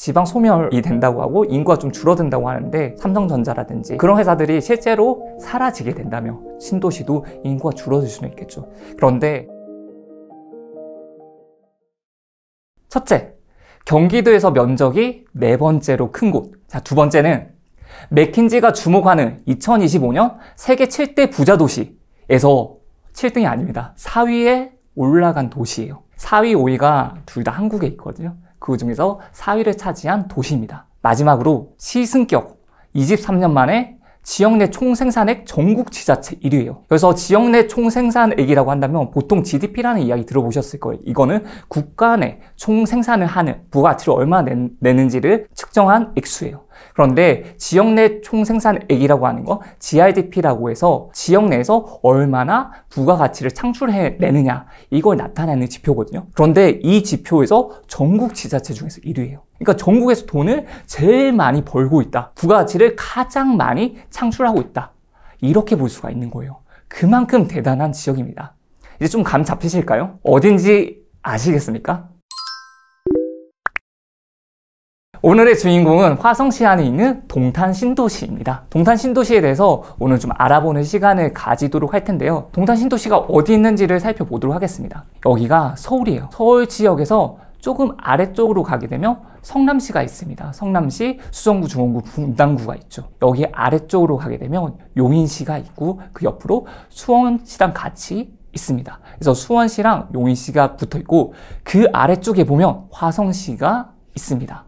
지방 소멸이 된다고 하고 인구가 좀 줄어든다고 하는데 삼성전자라든지 그런 회사들이 실제로 사라지게 된다면 신도시도 인구가 줄어들 수는 있겠죠. 그런데 첫째, 경기도에서 면적이 4번째로 큰 곳. 자, 두 번째는 맥킨지가 주목하는 2025년 세계 7대 부자 도시에서 7등이 아닙니다. 4위에 올라간 도시예요. 4위, 5위가 둘 다 한국에 있거든요. 그 중에서 4위를 차지한 도시입니다. 마지막으로 시승격 23년 만에 지역 내 총생산액 전국 지자체 1위예요. 그래서 지역 내 총생산액이라고 한다면 보통 GDP라는 이야기 들어보셨을 거예요. 이거는 국가 내 총생산을 하는 부가가치를 얼마나 내는지를 측정한 액수예요. 그런데 지역 내 총생산액이라고 하는 거 GRDP라고 해서 지역 내에서 얼마나 부가가치를 창출해내느냐 이걸 나타내는 지표거든요. 그런데 이 지표에서 전국 지자체 중에서 1위예요. 그러니까 전국에서 돈을 제일 많이 벌고 있다. 부가가치를 가장 많이 창출하고 있다. 이렇게 볼 수가 있는 거예요. 그만큼 대단한 지역입니다. 이제 좀 감 잡히실까요? 어딘지 아시겠습니까? 오늘의 주인공은 화성시 안에 있는 동탄 신도시입니다. 동탄 신도시에 대해서 오늘 좀 알아보는 시간을 가지도록 할 텐데요. 동탄 신도시가 어디 있는지를 살펴보도록 하겠습니다. 여기가 서울이에요. 서울 지역에서 조금 아래쪽으로 가게 되면 성남시가 있습니다. 성남시, 수성구, 중원구, 분당구가 있죠. 여기 아래쪽으로 가게 되면 용인시가 있고 그 옆으로 수원시랑 같이 있습니다. 그래서 수원시랑 용인시가 붙어 있고 그 아래쪽에 보면 화성시가 있습니다.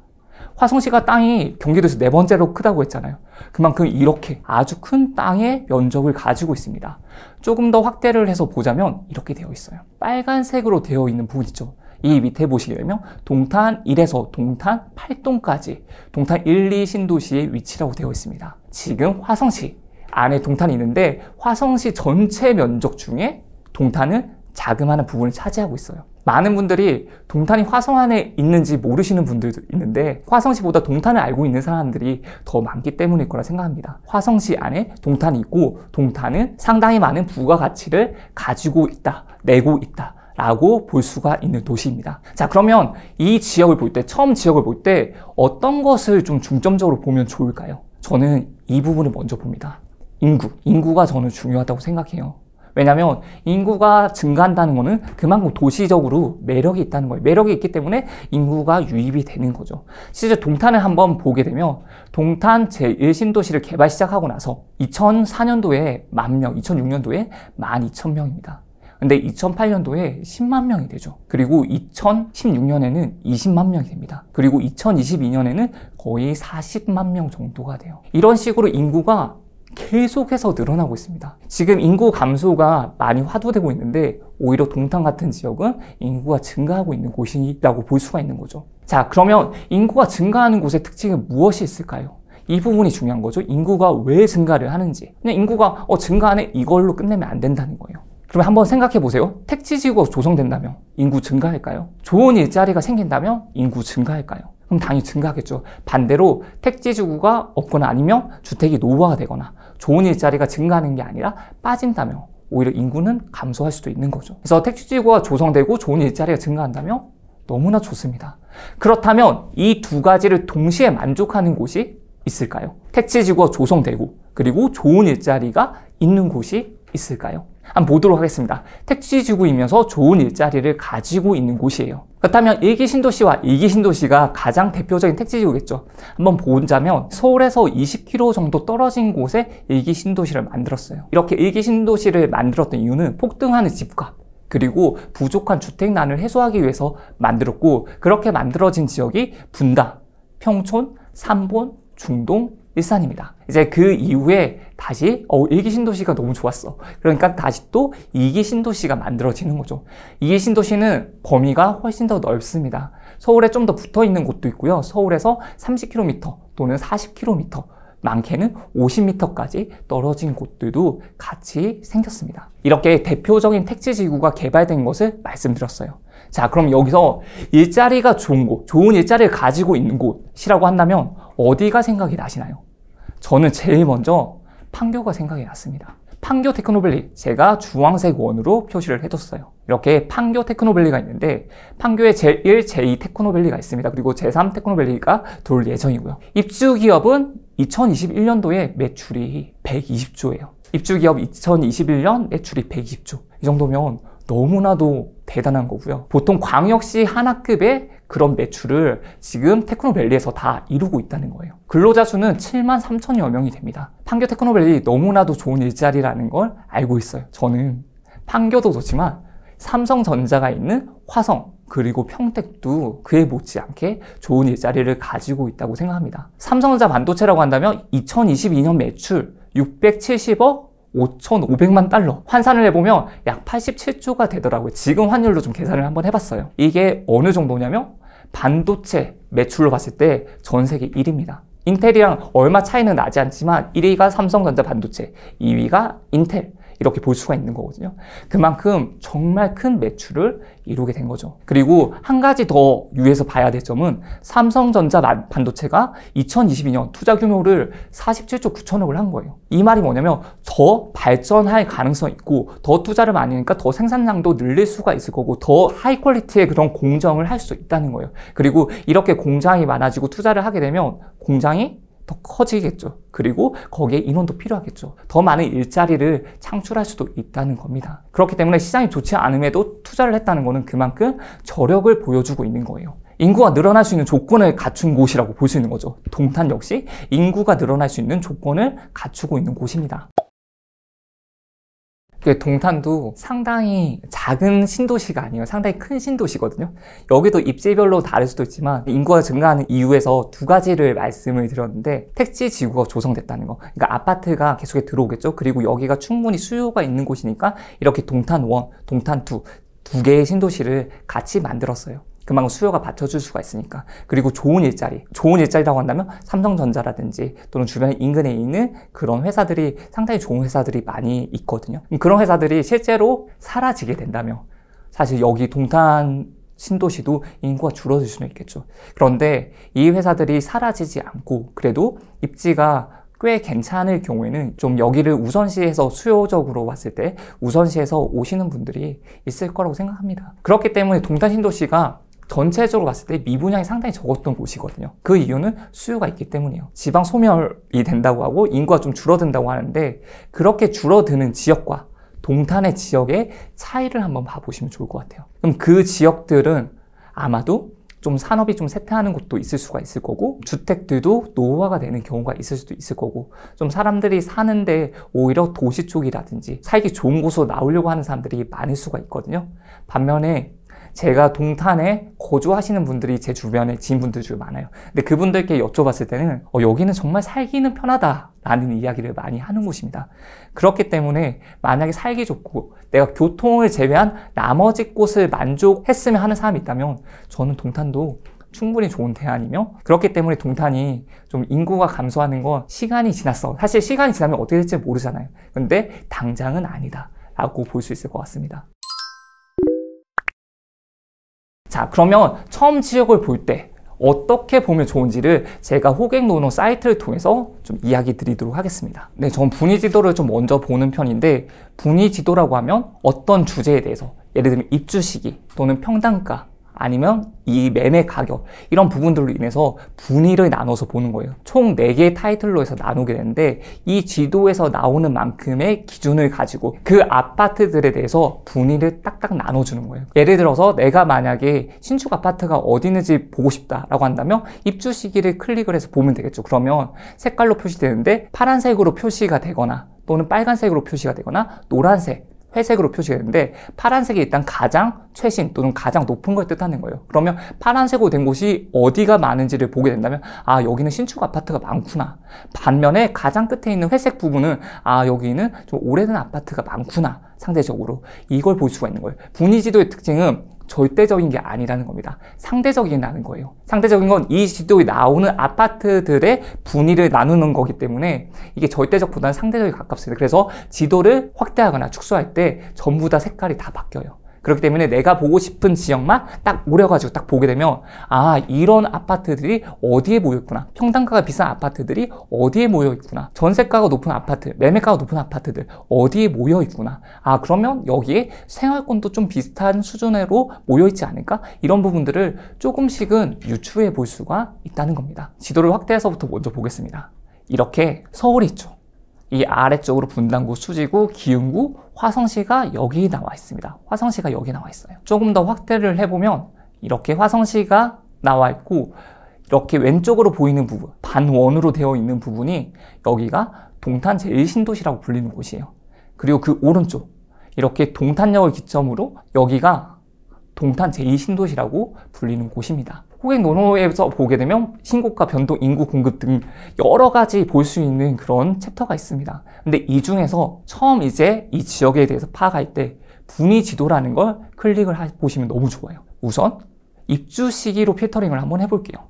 화성시가 땅이 경기도에서 4번째로 크다고 했잖아요. 그만큼 이렇게 아주 큰 땅의 면적을 가지고 있습니다. 조금 더 확대를 해서 보자면 이렇게 되어 있어요. 빨간색으로 되어 있는 부분 있죠. 이 밑에 보시게 되면 동탄 1에서 동탄 8동까지 동탄 1, 2 신도시의 위치라고 되어 있습니다. 지금 화성시 안에 동탄이 있는데 화성시 전체 면적 중에 동탄은 자그마한 부분을 차지하고 있어요. 많은 분들이 동탄이 화성 안에 있는지 모르시는 분들도 있는데 화성시보다 동탄을 알고 있는 사람들이 더 많기 때문일 거라 생각합니다. 화성시 안에 동탄이 있고 동탄은 상당히 많은 부가가치를 가지고 있다, 내고 있다 라고 볼 수가 있는 도시입니다. 자, 그러면 이 지역을 볼 때, 처음 지역을 볼 때 어떤 것을 좀 중점적으로 보면 좋을까요? 저는 이 부분을 먼저 봅니다. 인구가 저는 중요하다고 생각해요. 왜냐하면 인구가 증가한다는 것은 그만큼 도시적으로 매력이 있다는 거예요. 매력이 있기 때문에 인구가 유입이 되는 거죠. 실제 동탄을 한번 보게 되면 동탄 제1신도시를 개발 시작하고 나서 2004년도에 10,000명, 2006년도에 12,000명입니다. 근데 2008년도에 10만 명이 되죠. 그리고 2016년에는 20만 명이 됩니다. 그리고 2022년에는 거의 40만 명 정도가 돼요. 이런 식으로 인구가 계속해서 늘어나고 있습니다. 지금 인구 감소가 많이 화두되고 있는데 오히려 동탄 같은 지역은 인구가 증가하고 있는 곳이라고 볼 수가 있는 거죠. 자, 그러면 인구가 증가하는 곳의 특징은 무엇이 있을까요? 이 부분이 중요한 거죠. 인구가 왜 증가를 하는지. 그냥 인구가 증가하네 이걸로 끝내면 안 된다는 거예요. 그러면 한번 생각해 보세요. 택지지구가 조성된다면 인구 증가할까요? 좋은 일자리가 생긴다면 인구 증가할까요? 그럼 당연히 증가하겠죠. 반대로 택지지구가 없거나 아니면 주택이 노후화가 되거나 좋은 일자리가 증가하는 게 아니라 빠진다면 오히려 인구는 감소할 수도 있는 거죠. 그래서 택지지구가 조성되고 좋은 일자리가 증가한다면 너무나 좋습니다. 그렇다면 이 두 가지를 동시에 만족하는 곳이 있을까요? 택지지구가 조성되고 그리고 좋은 일자리가 있는 곳이 있을까요? 한번 보도록 하겠습니다. 택지지구이면서 좋은 일자리를 가지고 있는 곳이에요. 그렇다면 1기 신도시와 2기 신도시가 가장 대표적인 택지지구겠죠. 한번 보자면 서울에서 20km 정도 떨어진 곳에 1기 신도시를 만들었어요. 이렇게 1기 신도시를 만들었던 이유는 폭등하는 집값 그리고 부족한 주택난을 해소하기 위해서 만들었고 그렇게 만들어진 지역이 분당, 평촌, 삼본, 중동, 일산입니다. 이제 그 이후에 다시 1기 신도시가 너무 좋았어. 그러니까 다시 또 2기 신도시가 만들어지는 거죠. 2기 신도시는 범위가 훨씬 더 넓습니다. 서울에 좀 더 붙어 있는 곳도 있고요. 서울에서 30km 또는 40km, 많게는 50m까지 떨어진 곳들도 같이 생겼습니다. 이렇게 대표적인 택지지구가 개발된 것을 말씀드렸어요. 자, 그럼 여기서 일자리가 좋은 곳, 좋은 일자리를 가지고 있는 곳이라고 한다면 어디가 생각이 나시나요? 저는 제일 먼저 판교가 생각이 났습니다. 판교 테크노밸리, 제가 주황색 원으로 표시를 해뒀어요. 이렇게 판교 테크노밸리가 있는데 판교에 제1, 제2 테크노밸리가 있습니다. 그리고 제3 테크노밸리가 돌 예정이고요. 입주 기업은 2021년도에 매출이 120조예요. 입주 기업 2021년 매출이 120조. 이 정도면 너무나도 대단한 거고요. 보통 광역시 하나급의 그런 매출을 지금 테크노밸리에서 다 이루고 있다는 거예요. 근로자 수는 7만 3천여 명이 됩니다. 판교 테크노밸리 너무나도 좋은 일자리라는 걸 알고 있어요. 저는 판교도 좋지만 삼성전자가 있는 화성 그리고 평택도 그에 못지않게 좋은 일자리를 가지고 있다고 생각합니다. 삼성전자 반도체라고 한다면 2022년 매출 670억 5,500만 달러 환산을 해보면 약 87조가 되더라고요. 지금 환율로 좀 계산을 한번 해봤어요. 이게 어느 정도냐면 반도체 매출로 봤을 때 전 세계 1위입니다. 인텔이랑 얼마 차이는 나지 않지만 1위가 삼성전자 반도체, 2위가 인텔 이렇게 볼 수가 있는 거거든요. 그만큼 정말 큰 매출을 이루게 된 거죠. 그리고 한 가지 더 유의해서 봐야 될 점은 삼성전자 반도체가 2022년 투자 규모를 47조 9천억을 한 거예요. 이 말이 뭐냐면 더 발전할 가능성이 있고 더 투자를 많이 하니까 더 생산량도 늘릴 수가 있을 거고 더 하이 퀄리티의 그런 공정을 할 수 있다는 거예요. 그리고 이렇게 공장이 많아지고 투자를 하게 되면 공장이 더 커지겠죠. 그리고 거기에 인원도 필요하겠죠. 더 많은 일자리를 창출할 수도 있다는 겁니다. 그렇기 때문에 시장이 좋지 않음에도 투자를 했다는 것은 그만큼 저력을 보여주고 있는 거예요. 인구가 늘어날 수 있는 조건을 갖춘 곳이라고 볼 수 있는 거죠. 동탄 역시 인구가 늘어날 수 있는 조건을 갖추고 있는 곳입니다. 동탄도 상당히 작은 신도시가 아니에요. 상당히 큰 신도시거든요. 여기도 입지별로 다를 수도 있지만 인구가 증가하는 이유에서 두 가지를 말씀을 드렸는데 택지 지구가 조성됐다는 거. 그러니까 아파트가 계속해 들어오겠죠. 그리고 여기가 충분히 수요가 있는 곳이니까 이렇게 동탄 1, 동탄 2, 두 개의 신도시를 같이 만들었어요. 그만큼 수요가 받쳐줄 수가 있으니까. 그리고 좋은 일자리라고 한다면 삼성전자라든지 또는 주변에 인근에 있는 그런 회사들이 상당히 좋은 회사들이 많이 있거든요. 그런 회사들이 실제로 사라지게 된다면 사실 여기 동탄 신도시도 인구가 줄어들 수는 있겠죠. 그런데 이 회사들이 사라지지 않고 그래도 입지가 꽤 괜찮을 경우에는 좀 여기를 우선시해서 수요적으로 봤을 때 우선시해서 오시는 분들이 있을 거라고 생각합니다. 그렇기 때문에 동탄 신도시가 전체적으로 봤을 때 미분양이 상당히 적었던 곳이거든요. 그 이유는 수요가 있기 때문이에요. 지방 소멸이 된다고 하고 인구가 좀 줄어든다고 하는데 그렇게 줄어드는 지역과 동탄의 지역의 차이를 한번 봐보시면 좋을 것 같아요. 그럼 그 지역들은 아마도 좀 산업이 좀 쇠퇴하는 곳도 있을 수가 있을 거고 주택들도 노후화가 되는 경우가 있을 수도 있을 거고 좀 사람들이 사는데 오히려 도시 쪽이라든지 살기 좋은 곳으로 나오려고 하는 사람들이 많을 수가 있거든요. 반면에 제가 동탄에 거주하시는 분들이 제 주변에 지인분들 중에 많아요. 근데 그분들께 여쭤봤을 때는 여기는 정말 살기는 편하다라는 이야기를 많이 하는 곳입니다. 그렇기 때문에 만약에 살기 좋고 내가 교통을 제외한 나머지 곳을 만족했으면 하는 사람이 있다면 저는 동탄도 충분히 좋은 대안이며 그렇기 때문에 동탄이 좀 인구가 감소하는 건 시간이 지났어. 사실 시간이 지나면 어떻게 될지 모르잖아요. 근데 당장은 아니다 라고 볼 수 있을 것 같습니다. 자, 그러면 처음 지역을 볼 때 어떻게 보면 좋은지를 제가 호객노노 사이트를 통해서 좀 이야기 드리도록 하겠습니다. 네, 전 분위지도를 좀 먼저 보는 편인데 분위지도라고 하면 어떤 주제에 대해서 예를 들면 입주 시기 또는 평당가 아니면 이 매매 가격 이런 부분들로 인해서 분위를 나눠서 보는 거예요. 총 4개의 타이틀로 해서 나누게 되는데 이 지도에서 나오는 만큼의 기준을 가지고 그 아파트들에 대해서 분위를 딱딱 나눠주는 거예요. 예를 들어서 내가 만약에 신축 아파트가 어디 있는지 보고 싶다라고 한다면 입주 시기를 클릭을 해서 보면 되겠죠. 그러면 색깔로 표시되는데 파란색으로 표시가 되거나 또는 빨간색으로 표시가 되거나 노란색 회색으로 표시가 되는데 파란색이 일단 가장 최신 또는 가장 높은 걸 뜻하는 거예요. 그러면 파란색으로 된 곳이 어디가 많은지를 보게 된다면 아 여기는 신축 아파트가 많구나. 반면에 가장 끝에 있는 회색 부분은 아 여기는 좀 오래된 아파트가 많구나. 상대적으로 이걸 볼 수가 있는 거예요. 분위지도의 특징은 절대적인 게 아니라는 겁니다. 상대적이라는 거예요. 상대적인 건 이 지도에 나오는 아파트들의 분위를 나누는 거기 때문에 이게 절대적보다는 상대적에 가깝습니다. 그래서 지도를 확대하거나 축소할 때 전부 다 색깔이 다 바뀌어요. 그렇기 때문에 내가 보고 싶은 지역만 딱 오려가지고 딱 보게 되면 아, 이런 아파트들이 어디에 모여있구나, 평당가가 비싼 아파트들이 어디에 모여있구나, 전세가가 높은 아파트, 매매가가 높은 아파트들 어디에 모여있구나, 아, 그러면 여기에 생활권도 좀 비슷한 수준으로 모여있지 않을까, 이런 부분들을 조금씩은 유추해 볼 수가 있다는 겁니다. 지도를 확대해서부터 먼저 보겠습니다. 이렇게 서울이 있죠. 이 아래쪽으로 분당구, 수지구, 기흥구, 화성시가 여기 나와 있습니다. 화성시가 여기 나와 있어요. 조금 더 확대를 해보면 이렇게 화성시가 나와 있고, 이렇게 왼쪽으로 보이는 부분, 반원으로 되어 있는 부분이 여기가 동탄 제1신도시라고 불리는 곳이에요. 그리고 그 오른쪽, 이렇게 동탄역을 기점으로 여기가 동탄 제2신도시라고 불리는 곳입니다. 호객 논어에서 보게 되면 신고가, 변동, 인구, 공급 등 여러 가지 볼 수 있는 그런 챕터가 있습니다. 근데 이 중에서 처음 이제 이 지역에 대해서 파악할 때 분위 지도라는 걸 클릭을 보시면 너무 좋아요. 우선 입주 시기로 필터링을 한번 해볼게요.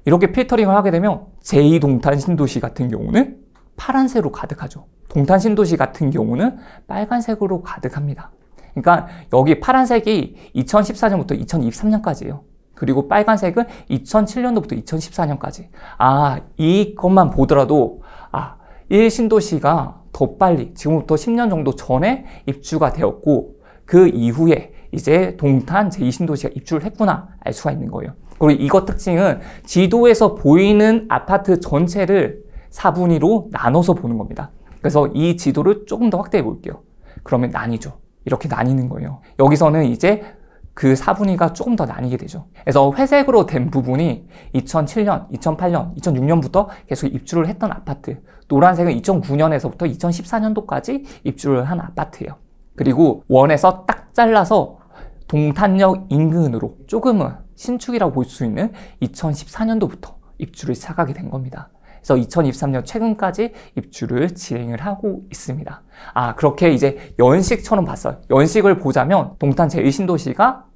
이렇게 필터링을 하게 되면 제2동탄 신도시 같은 경우는 파란색으로 가득하죠. 동탄 신도시 같은 경우는 빨간색으로 가득합니다. 그러니까 여기 파란색이 2014년부터 2023년까지예요. 그리고 빨간색은 2007년도부터 2014년까지. 아, 이것만 보더라도 1신도시가 더 빨리, 지금부터 10년 정도 전에 입주가 되었고, 그 이후에 이제 동탄 제2신도시가 입주를 했구나 알 수가 있는 거예요. 그리고 이것 특징은 지도에서 보이는 아파트 전체를 4분위로 나눠서 보는 겁니다. 그래서 이 지도를 조금 더 확대해 볼게요. 그러면 나뉘죠. 이렇게 나뉘는 거예요. 여기서는 이제 그 4분위가 조금 더 나뉘게 되죠. 그래서 회색으로 된 부분이 2007년, 2008년, 2006년부터 계속 입주를 했던 아파트, 노란색은 2009년에서부터 2014년도까지 입주를 한 아파트예요. 그리고 원에서 딱 잘라서 동탄역 인근으로 조금은 신축이라고 볼 수 있는 2014년도부터 입주를 시작하게 된 겁니다. 그래서 2023년 최근까지 입주를 진행을 하고 있습니다. 아, 그렇게 이제 연식처럼 봤어요. 연식을 보자면 동탄 제1신도시가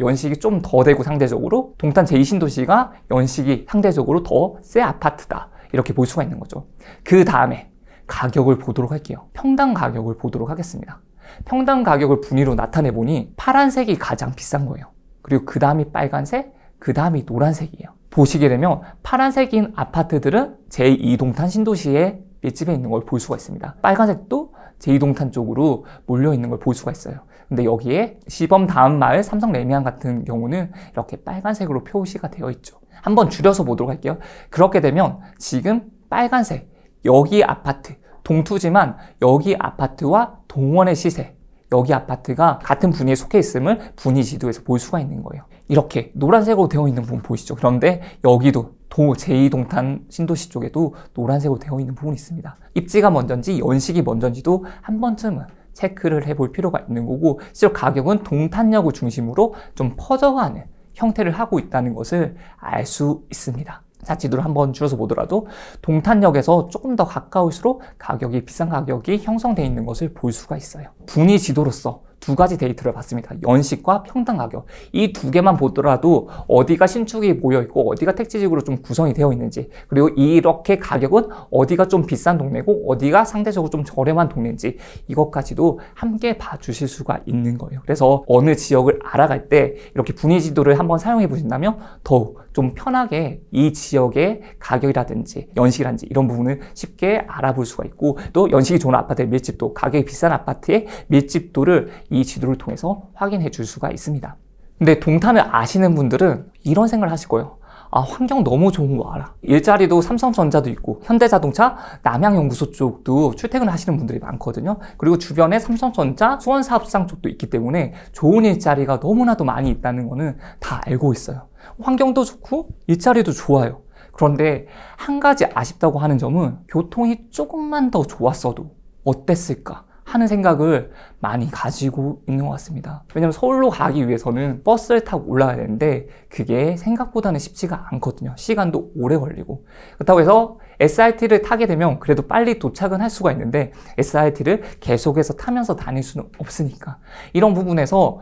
연식이 좀 더 되고, 상대적으로 동탄 제2신도시가 연식이 상대적으로 더 새 아파트다, 이렇게 볼 수가 있는 거죠. 그 다음에 가격을 보도록 할게요. 평당 가격을 보도록 하겠습니다. 평당 가격을 분위로 나타내 보니 파란색이 가장 비싼 거예요. 그리고 그 다음이 빨간색, 그 다음이 노란색이에요. 보시게 되면 파란색인 아파트들은 제2동탄 신도시에 밀집해 있는 걸 볼 수가 있습니다. 빨간색도 제2동탄 쪽으로 몰려 있는 걸 볼 수가 있어요. 근데 여기에 시범 다음 마을 삼성 레미안 같은 경우는 이렇게 빨간색으로 표시가 되어 있죠. 한번 줄여서 보도록 할게요. 그렇게 되면 지금 빨간색, 여기 아파트, 동투지만 여기 아파트와 동원의 시세, 여기 아파트가 같은 분위에 속해 있음을 분위 지도에서 볼 수가 있는 거예요. 이렇게 노란색으로 되어 있는 부분 보이시죠? 그런데 여기도 제2동탄 신도시 쪽에도 노란색으로 되어 있는 부분이 있습니다. 입지가 먼저인지 연식이 먼저인지도 한 번쯤은 체크를 해볼 필요가 있는 거고, 실제로 가격은 동탄역을 중심으로 좀 퍼져가는 형태를 하고 있다는 것을 알 수 있습니다. 자, 지도를 한번 줄여서 보더라도 동탄역에서 조금 더 가까울수록 가격이, 비싼 가격이 형성되어 있는 것을 볼 수가 있어요. 분위 지도로서 두 가지 데이터를 봤습니다. 연식과 평당 가격. 이 두 개만 보더라도 어디가 신축이 모여있고 어디가 택지지구로 좀 구성이 되어 있는지, 그리고 이렇게 가격은 어디가 좀 비싼 동네고 어디가 상대적으로 좀 저렴한 동네인지, 이것까지도 함께 봐주실 수가 있는 거예요. 그래서 어느 지역을 알아갈 때 이렇게 분위 지도를 한번 사용해 보신다면 더욱 좀 편하게 이 지역의 가격이라든지 연식이라든지 이런 부분을 쉽게 알아볼 수가 있고, 또 연식이 좋은 아파트의 밀집도, 가격이 비싼 아파트의 밀집도를 이 지도를 통해서 확인해 줄 수가 있습니다. 근데 동탄을 아시는 분들은 이런 생각을 하실 거예요. 아, 환경 너무 좋은 거 알아. 일자리도 삼성전자도 있고 현대자동차, 남양연구소 쪽도 출퇴근을 하시는 분들이 많거든요. 그리고 주변에 삼성전자, 수원사업시장 쪽도 있기 때문에 좋은 일자리가 너무나도 많이 있다는 거는 다 알고 있어요. 환경도 좋고 일자리도 좋아요. 그런데 한 가지 아쉽다고 하는 점은 교통이 조금만 더 좋았어도 어땠을까 하는 생각을 많이 가지고 있는 것 같습니다. 왜냐면 서울로 가기 위해서는 버스를 타고 올라가야 되는데 그게 생각보다는 쉽지가 않거든요. 시간도 오래 걸리고. 그렇다고 해서 SRT를 타게 되면 그래도 빨리 도착은 할 수가 있는데 SRT를 계속해서 타면서 다닐 수는 없으니까, 이런 부분에서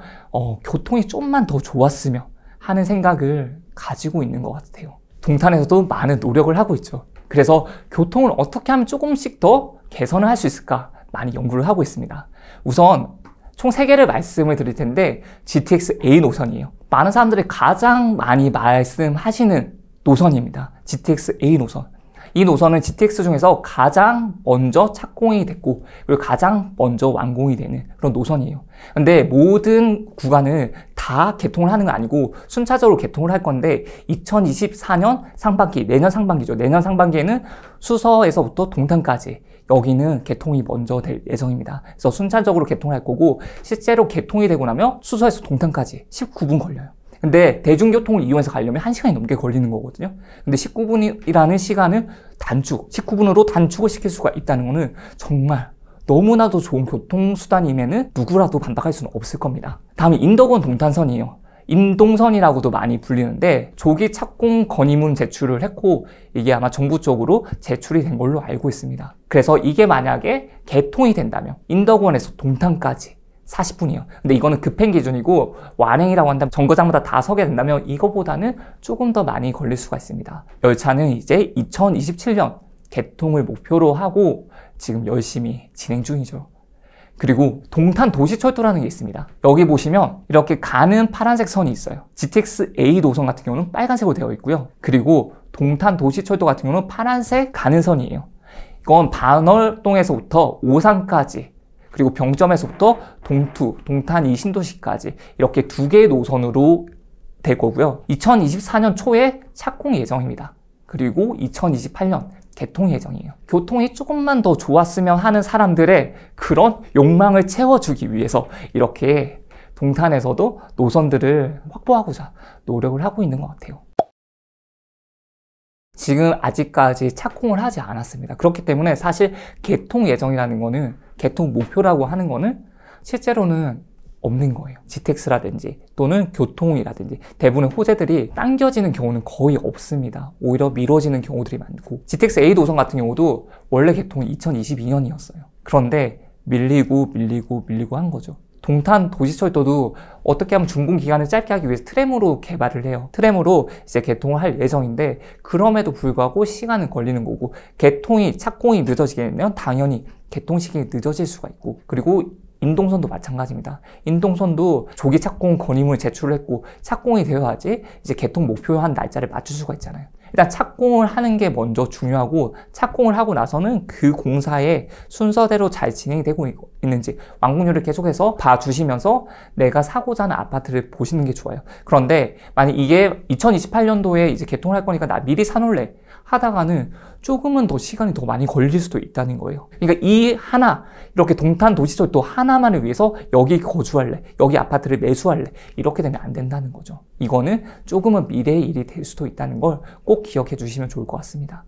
교통이 좀만 더 좋았으면 하는 생각을 가지고 있는 것 같아요. 동탄에서도 많은 노력을 하고 있죠. 그래서 교통을 어떻게 하면 조금씩 더 개선을 할 수 있을까 많이 연구를 하고 있습니다. 우선 총 3개를 말씀을 드릴 텐데 GTX A 노선이에요. 많은 사람들이 가장 많이 말씀하시는 노선입니다. GTX A 노선. 이 노선은 GTX 중에서 가장 먼저 착공이 됐고 그리고 가장 먼저 완공이 되는 그런 노선이에요. 근데 모든 구간을 다 개통을 하는 건 아니고 순차적으로 개통을 할 건데 2024년 상반기, 내년 상반기죠. 내년 상반기에는 수서에서부터 동탄까지 여기는 개통이 먼저 될 예정입니다. 그래서 순차적으로 개통을 할 거고 실제로 개통이 되고 나면 수서에서 동탄까지 19분 걸려요. 근데 대중교통을 이용해서 가려면 1시간이 넘게 걸리는 거거든요. 근데 19분이라는 시간을 19분으로 단축을 시킬 수가 있다는 거는 정말 너무나도 좋은 교통수단임에는 누구라도 반박할 수는 없을 겁니다. 다음이 인덕원 동탄선이에요. 인동선이라고도 많이 불리는데 조기 착공 건의문 제출을 했고 이게 아마 정부 쪽으로 제출이 된 걸로 알고 있습니다. 그래서 이게 만약에 개통이 된다면 인덕원에서 동탄까지 40분이에요. 근데 이거는 급행 기준이고 완행이라고 한다면 정거장마다 다 서게 된다면 이거보다는 조금 더 많이 걸릴 수가 있습니다. 열차는 이제 2027년 개통을 목표로 하고 지금 열심히 진행 중이죠. 그리고 동탄 도시철도라는 게 있습니다. 여기 보시면 이렇게 가는 파란색 선이 있어요. GTX A 노선 같은 경우는 빨간색으로 되어 있고요. 그리고 동탄 도시철도 같은 경우는 파란색 가는 선이에요. 이건 반월동에서부터 오산까지 그리고 병점에서부터 동투, 동탄 이 신도시까지 이렇게 2개의 노선으로 될 거고요. 2024년 초에 착공 예정입니다. 그리고 2028년 개통 예정이에요. 교통이 조금만 더 좋았으면 하는 사람들의 그런 욕망을 채워주기 위해서 이렇게 동탄에서도 노선들을 확보하고자 노력을 하고 있는 것 같아요. 지금 아직까지 착공을 하지 않았습니다. 그렇기 때문에 사실 개통 예정이라는 거는 개통 목표라고 하는 거는 실제로는 없는 거예요. GTX라든지 또는 교통이라든지 대부분의 호재들이 당겨지는 경우는 거의 없습니다. 오히려 미뤄지는 경우들이 많고 GTX A 노선 같은 경우도 원래 개통이 2022년이었어요. 그런데 밀리고 한 거죠. 동탄 도시철도도 어떻게 하면 준공 기간을 짧게 하기 위해서 트램으로 개발을 해요. 트램으로 이제 개통을 할 예정인데 그럼에도 불구하고 시간은 걸리는 거고 착공이 늦어지게 되면 당연히 개통 시기가 늦어질 수가 있고 그리고 인동선도 마찬가지입니다. 인동선도 조기 착공 건의문을 제출했고 착공이 되어야지 이제 개통 목표한 날짜를 맞출 수가 있잖아요. 일단 착공을 하는 게 먼저 중요하고 착공을 하고 나서는 그 공사의 순서대로 잘 진행이 되고 있는지 완공률을 계속해서 봐주시면서 내가 사고자 하는 아파트를 보시는 게 좋아요. 그런데 만약 이게 2028년도에 이제 개통을 할 거니까 나 미리 사놓을래 하다가는 조금은 더 시간이 더 많이 걸릴 수도 있다는 거예요. 그러니까 이렇게 동탄 도시철도 하나만을 위해서 여기 거주할래, 여기 아파트를 매수할래 이렇게 되면 안 된다는 거죠. 이거는 조금은 미래의 일이 될 수도 있다는 걸 꼭 기억해 주시면 좋을 것 같습니다.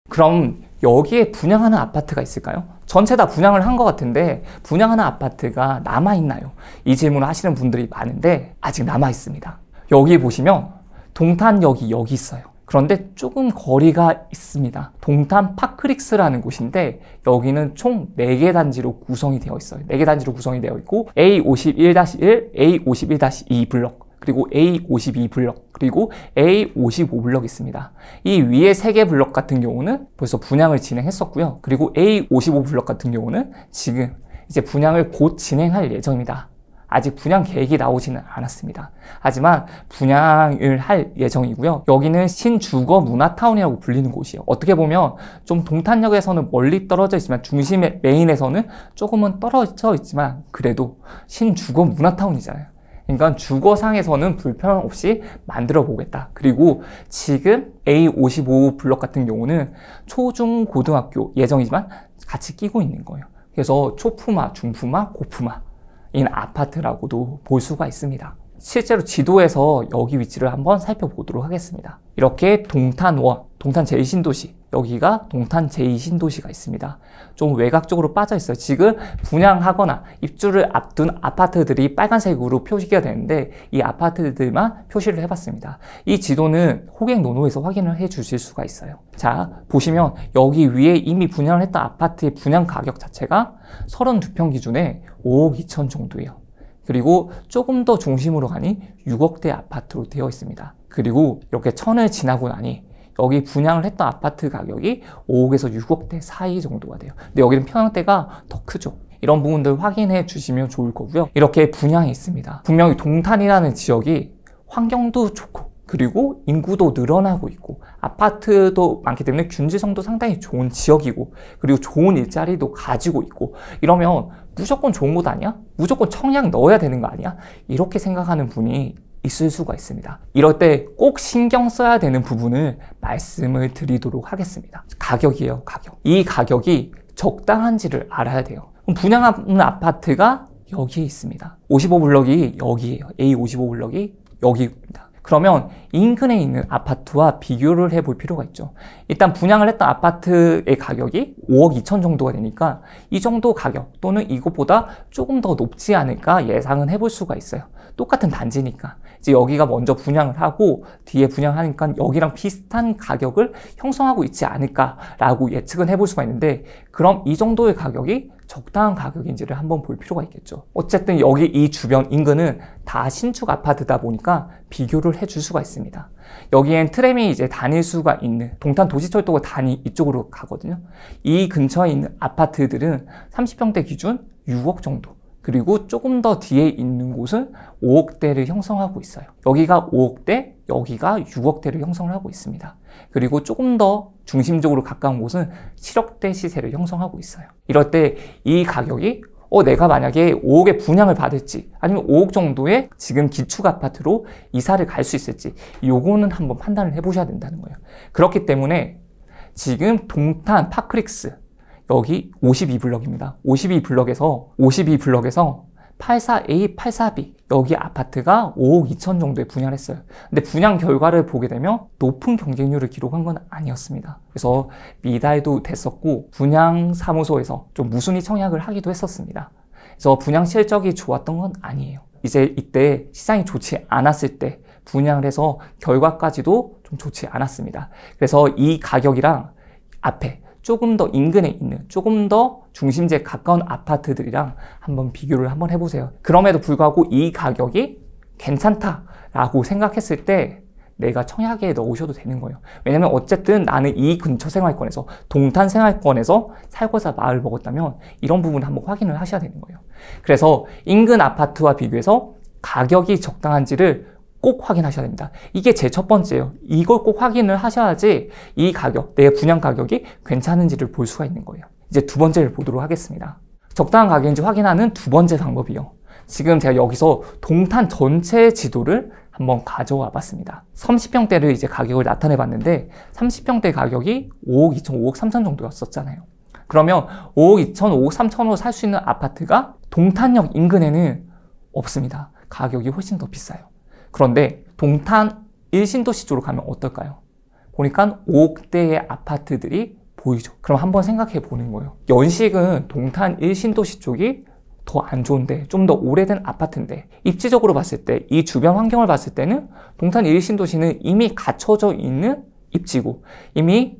그럼 여기에 분양하는 아파트가 있을까요? 전체 다 분양을 한 것 같은데 분양하는 아파트가 남아있나요? 이 질문을 하시는 분들이 많은데 아직 남아있습니다. 여기 보시면 동탄역이 여기 있어요. 그런데 조금 거리가 있습니다. 동탄 파크릭스라는 곳인데 여기는 총 4개 단지로 구성이 되어 있어요. 4개 단지로 구성이 되어 있고 A51-1, A51-2 블럭, 그리고 A52 블럭, 그리고 A55 블럭이 있습니다. 이 위에 3개 블럭 같은 경우는 벌써 분양을 진행했었고요. 그리고 A55 블럭 같은 경우는 지금 이제 분양을 곧 진행할 예정입니다. 아직 분양 계획이 나오지는 않았습니다. 하지만 분양을 할 예정이고요. 여기는 신주거 문화타운이라고 불리는 곳이에요. 어떻게 보면 좀 동탄역에서는 멀리 떨어져 있지만 중심의 메인에서는 조금은 떨어져 있지만 그래도 신주거 문화타운이잖아요. 그러니까 주거상에서는 불편 없이 만들어 보겠다. 그리고 지금 A55 블럭 같은 경우는 초중 고등학교 예정이지만 같이 끼고 있는 거예요. 그래서 초품화, 중품화, 고품화 인 아파트라고도 볼 수가 있습니다. 실제로 지도에서 여기 위치를 한번 살펴보도록 하겠습니다. 이렇게 동탄원, 동탄 제2신도시, 여기가 동탄 제2신도시가 있습니다. 좀 외곽적으로 빠져 있어요. 지금 분양하거나 입주를 앞둔 아파트들이 빨간색으로 표시가 되는데 이 아파트들만 표시를 해봤습니다. 이 지도는 호객 노노에서 확인을 해 주실 수가 있어요. 자, 보시면 여기 위에 이미 분양을 했던 아파트의 분양 가격 자체가 32평 기준에 5억 2천 정도예요. 그리고 조금 더 중심으로 가니 6억대 아파트로 되어 있습니다. 그리고 이렇게 천을 지나고 나니 여기 분양을 했던 아파트 가격이 5억에서 6억대 사이 정도가 돼요. 근데 여기는 평형대가 더 크죠. 이런 부분들 확인해 주시면 좋을 거고요. 이렇게 분양이 있습니다. 분명히 동탄이라는 지역이 환경도 좋고 그리고 인구도 늘어나고 있고 아파트도 많기 때문에 균지성도 상당히 좋은 지역이고 그리고 좋은 일자리도 가지고 있고 이러면 무조건 좋은 곳 아니야? 무조건 청약 넣어야 되는 거 아니야? 이렇게 생각하는 분이 있을 수가 있습니다. 이럴 때 꼭 신경 써야 되는 부분을 말씀을 드리도록 하겠습니다. 가격이에요, 가격. 이 가격이 적당한지를 알아야 돼요. 그럼 분양하는 아파트가 여기에 있습니다. 55블럭이 여기에요. A55블럭이 여기입니다. 그러면 인근에 있는 아파트와 비교를 해볼 필요가 있죠. 일단 분양을 했던 아파트의 가격이 5억 2천 정도가 되니까 이 정도 가격 또는 이것보다 조금 더 높지 않을까 예상은 해볼 수가 있어요. 똑같은 단지니까. 이제 여기가 먼저 분양을 하고 뒤에 분양하니까 여기랑 비슷한 가격을 형성하고 있지 않을까라고 예측은 해볼 수가 있는데 그럼 이 정도의 가격이 적당한 가격인지를 한번 볼 필요가 있겠죠. 어쨌든 여기 이 주변 인근은 다 신축 아파트다 보니까 비교를 해줄 수가 있습니다. 여기엔 트램이 이제 다닐 수가 있는 동탄 도시철도가 단이 이쪽으로 가거든요. 이 근처에 있는 아파트들은 30평대 기준 6억 정도. 그리고 조금 더 뒤에 있는 곳은 5억대를 형성하고 있어요. 여기가 5억대, 여기가 6억대를 형성을 하고 있습니다. 그리고 조금 더 중심적으로 가까운 곳은 7억대 시세를 형성하고 있어요. 이럴 때 이 가격이 내가 만약에 5억에 분양을 받을지 아니면 5억 정도의 지금 기축 아파트로 이사를 갈 수 있을지 요거는 한번 판단을 해보셔야 된다는 거예요. 그렇기 때문에 지금 동탄 파크릭스 여기 52블럭입니다. 52블럭에서 84A, 84B 여기 아파트가 5억 2천 정도에 분양을 했어요. 근데 분양 결과를 보게 되면 높은 경쟁률을 기록한 건 아니었습니다. 그래서 미달도 됐었고 분양 사무소에서 좀 무순위 청약을 하기도 했었습니다. 그래서 분양 실적이 좋았던 건 아니에요. 이제 이때 시장이 좋지 않았을 때 분양을 해서 결과까지도 좀 좋지 않았습니다. 그래서 이 가격이랑 앞에 조금 더 인근에 있는 조금 더 중심지에 가까운 아파트들이랑 한번 비교를 한번 해보세요. 그럼에도 불구하고 이 가격이 괜찮다라고 생각했을 때 내가 청약에 넣으셔도 되는 거예요. 왜냐면 어쨌든 나는 이 근처 생활권에서 동탄 생활권에서 살고자 마을 먹었다면 이런 부분 한번 확인을 하셔야 되는 거예요. 그래서 인근 아파트와 비교해서 가격이 적당한지를 꼭 확인하셔야 됩니다. 이게 제 첫 번째예요. 이걸 꼭 확인을 하셔야지 이 가격, 내 분양 가격이 괜찮은지를 볼 수가 있는 거예요. 이제 두 번째를 보도록 하겠습니다. 적당한 가격인지 확인하는 두 번째 방법이요. 지금 제가 여기서 동탄 전체 지도를 한번 가져와 봤습니다. 30평대를 이제 가격을 나타내 봤는데 30평대 가격이 5억 2천, 5억 3천 정도였었잖아요. 그러면 5억 2천, 5억 3천으로 살 수 있는 아파트가 동탄역 인근에는 없습니다. 가격이 훨씬 더 비싸요. 그런데 동탄 1신도시 쪽으로 가면 어떨까요? 보니까 5억대의 아파트들이 보이죠. 그럼 한번 생각해 보는 거예요. 연식은 동탄 1신도시 쪽이 더 안 좋은데 좀 더 오래된 아파트인데 입지적으로 봤을 때 이 주변 환경을 봤을 때는 동탄 1신도시는 이미 갖춰져 있는 입지고 이미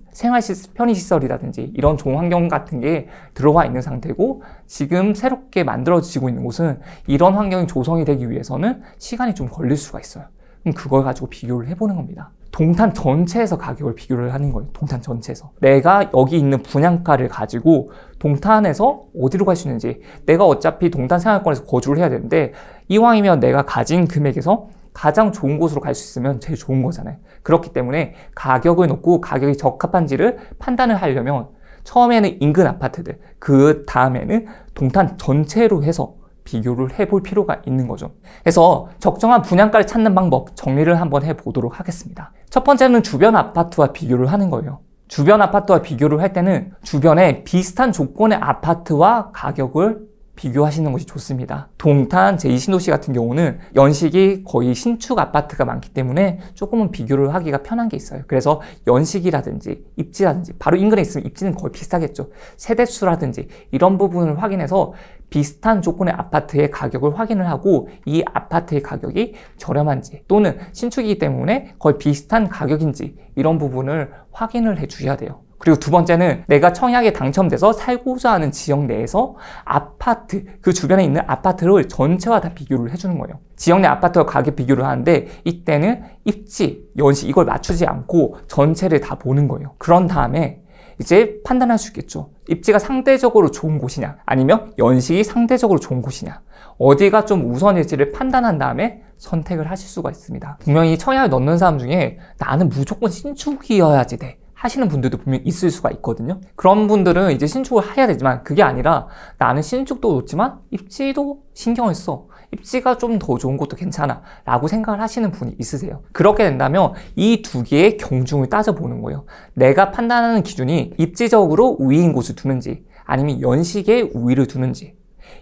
편의시설이라든지 이런 좋은 환경 같은 게 들어와 있는 상태고 지금 새롭게 만들어지고 있는 곳은 이런 환경이 조성이 되기 위해서는 시간이 좀 걸릴 수가 있어요. 그럼 그걸 가지고 비교를 해보는 겁니다. 동탄 전체에서 가격을 비교를 하는 거예요. 동탄 전체에서. 내가 여기 있는 분양가를 가지고 동탄에서 어디로 갈 수 있는지 내가 어차피 동탄 생활권에서 거주를 해야 되는데 이왕이면 내가 가진 금액에서 가장 좋은 곳으로 갈 수 있으면 제일 좋은 거잖아요. 그렇기 때문에 가격을 놓고 가격이 적합한지를 판단을 하려면 처음에는 인근 아파트들, 그 다음에는 동탄 전체로 해서 비교를 해볼 필요가 있는 거죠. 그래서 적정한 분양가를 찾는 방법 정리를 한번 해보도록 하겠습니다. 첫 번째는 주변 아파트와 비교를 하는 거예요. 주변 아파트와 비교를 할 때는 주변에 비슷한 조건의 아파트와 가격을 비교하시는 것이 좋습니다. 동탄 제2신도시 같은 경우는 연식이 거의 신축 아파트가 많기 때문에 조금은 비교를 하기가 편한 게 있어요. 그래서 연식이라든지 입지라든지 바로 인근에 있으면 입지는 거의 비슷하겠죠. 세대수라든지 이런 부분을 확인해서 비슷한 조건의 아파트의 가격을 확인을 하고 이 아파트의 가격이 저렴한지 또는 신축이기 때문에 거의 비슷한 가격인지 이런 부분을 확인을 해 주셔야 돼요. 그리고 두 번째는 내가 청약에 당첨돼서 살고자 하는 지역 내에서 아파트, 그 주변에 있는 아파트를 전체와 다 비교를 해주는 거예요. 지역 내 아파트와 가격 비교를 하는데 이때는 입지, 연식 이걸 맞추지 않고 전체를 다 보는 거예요. 그런 다음에 이제 판단할 수 있겠죠. 입지가 상대적으로 좋은 곳이냐, 아니면 연식이 상대적으로 좋은 곳이냐, 어디가 좀 우선일지를 판단한 다음에 선택을 하실 수가 있습니다. 분명히 청약을 넣는 사람 중에 나는 무조건 신축이어야지 돼 하시는 분들도 분명히 있을 수가 있거든요. 그런 분들은 이제 신축을 해야 되지만 그게 아니라 나는 신축도 좋지만 입지도 신경을 써. 입지가 좀 더 좋은 곳도 괜찮아 라고 생각을 하시는 분이 있으세요. 그렇게 된다면 이 두 개의 경중을 따져보는 거예요. 내가 판단하는 기준이 입지적으로 우위인 곳을 두는지 아니면 연식에 우위를 두는지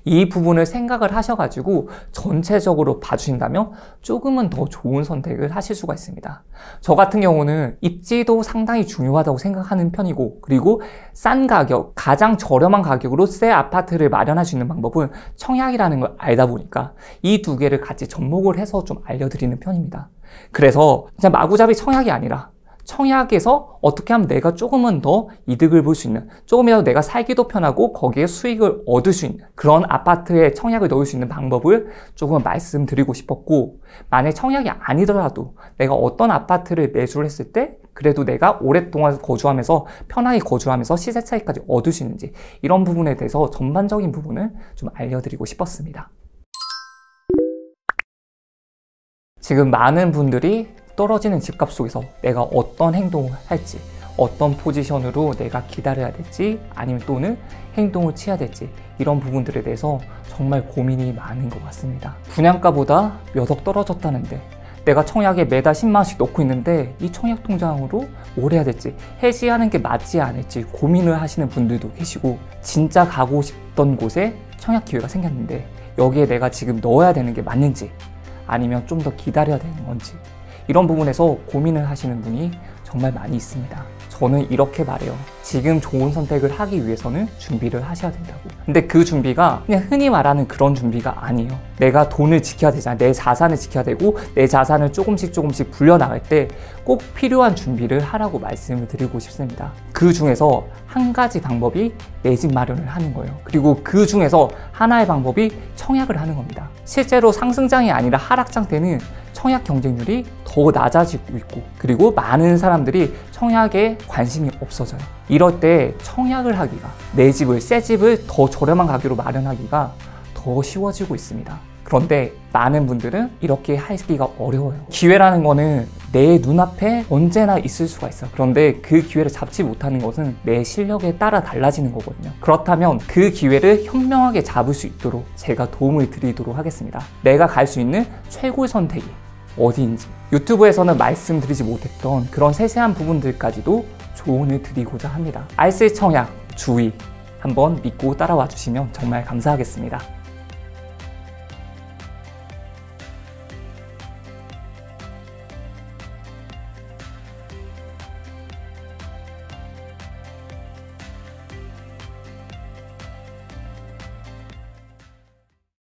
이 부분을 생각을 하셔가지고 전체적으로 봐주신다면 조금은 더 좋은 선택을 하실 수가 있습니다. 저 같은 경우는 입지도 상당히 중요하다고 생각하는 편이고, 그리고 싼 가격, 가장 저렴한 가격으로 새 아파트를 마련할 수 있는 방법은 청약이라는 걸 알다 보니까 이 두 개를 같이 접목을 해서 좀 알려드리는 편입니다. 그래서 그냥 마구잡이 청약이 아니라 청약에서 어떻게 하면 내가 조금은 더 이득을 볼 수 있는, 조금이라도 내가 살기도 편하고 거기에 수익을 얻을 수 있는 그런 아파트에 청약을 넣을 수 있는 방법을 조금 말씀드리고 싶었고, 만약 청약이 아니더라도 내가 어떤 아파트를 매수를 했을 때 그래도 내가 오랫동안 거주하면서 편하게 거주하면서 시세 차익까지 얻을 수 있는지 이런 부분에 대해서 전반적인 부분을 좀 알려드리고 싶었습니다. 지금 많은 분들이 떨어지는 집값 속에서 내가 어떤 행동을 할지, 어떤 포지션으로 내가 기다려야 될지, 아니면 또는 행동을 취해야 될지 이런 부분들에 대해서 정말 고민이 많은 것 같습니다. 분양가보다 몇 억 떨어졌다는데 내가 청약에 매달 10만 원씩 넣고 있는데 이 청약 통장으로 뭘 해야 될지, 해지하는 게 맞지 않을지 고민을 하시는 분들도 계시고, 진짜 가고 싶던 곳에 청약 기회가 생겼는데 여기에 내가 지금 넣어야 되는 게 맞는지 아니면 좀 더 기다려야 되는 건지 이런 부분에서 고민을 하시는 분이 정말 많이 있습니다. 저는 이렇게 말해요. 지금 좋은 선택을 하기 위해서는 준비를 하셔야 된다고. 근데 그 준비가 그냥 흔히 말하는 그런 준비가 아니에요. 내가 돈을 지켜야 되잖아. 내 자산을 지켜야 되고 내 자산을 조금씩 불려나갈 때 꼭 필요한 준비를 하라고 말씀을 드리고 싶습니다. 그 중에서 한 가지 방법이 내 집 마련을 하는 거예요. 그리고 그 중에서 하나의 방법이 청약을 하는 겁니다. 실제로 상승장이 아니라 하락장 때는 청약 경쟁률이 더 낮아지고 있고, 그리고 많은 사람들이 청약에 관심이 없어져요. 이럴 때 청약을 하기가, 내 집을, 새 집을 더 저렴한 가격으로 마련하기가 더 쉬워지고 있습니다. 그런데 많은 분들은 이렇게 하기가 어려워요. 기회라는 거는 내 눈앞에 언제나 있을 수가 있어요. 그런데 그 기회를 잡지 못하는 것은 내 실력에 따라 달라지는 거거든요. 그렇다면 그 기회를 현명하게 잡을 수 있도록 제가 도움을 드리도록 하겠습니다. 내가 갈 수 있는 최고의 선택이 어디인지, 유튜브에서는 말씀드리지 못했던 그런 세세한 부분들까지도 조언을 드리고자 합니다. 알쓸 청약 주의 한번 믿고 따라와 주시면 정말 감사하겠습니다.